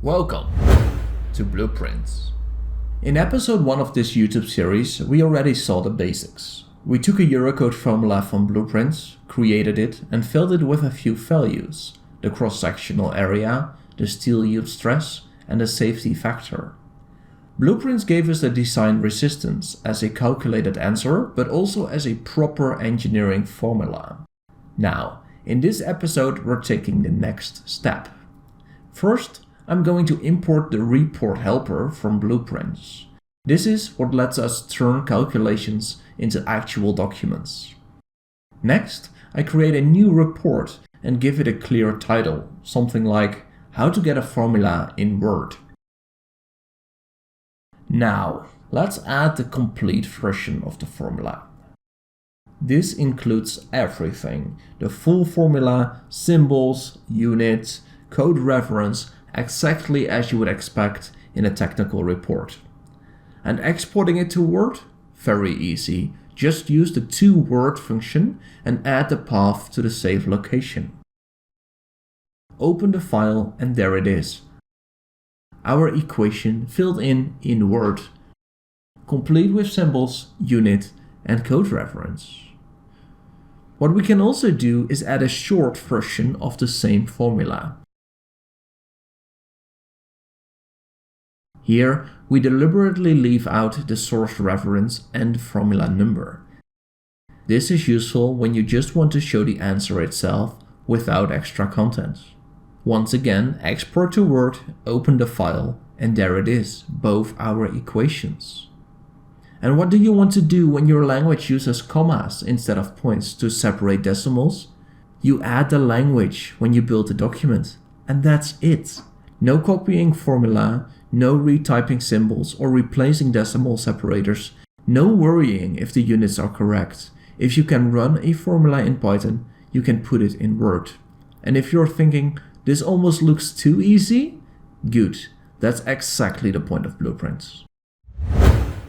Welcome to Blueprints. In episode 1 of this YouTube series, we already saw the basics. We took a Eurocode formula from Blueprints, created it, and filled it with a few values: the cross-sectional area, the steel yield stress, and the safety factor. Blueprints gave us the design resistance as a calculated answer, but also as a proper engineering formula. Now, in this episode, we're taking the next step. First, I'm going to import the report helper from Blueprints. This is what lets us turn calculations into actual documents. Next, I create a new report and give it a clear title, something like How to Get a Formula in Word. Now, let's add the complete version of the formula. This includes everything: the full formula, symbols, units, code reference, exactly as you would expect in a technical report. And exporting it to Word? Very easy. Just use the toWord function and add the path to the save location. Open the file and there it is. Our equation filled in Word, complete with symbols, unit, and code reference. What we can also do is add a short version of the same formula. Here, we deliberately leave out the source reference and formula number. This is useful when you just want to show the answer itself without extra content. Once again, export to Word, open the file, and there it is, both our equations. And what do you want to do when your language uses commas instead of points to separate decimals? You add the language when you build the document, and that's it. No copying formula, no retyping symbols or replacing decimal separators, no worrying if the units are correct. If you can run a formula in Python, you can put it in Word. And if you're thinking, this almost looks too easy? Good, that's exactly the point of Blueprints.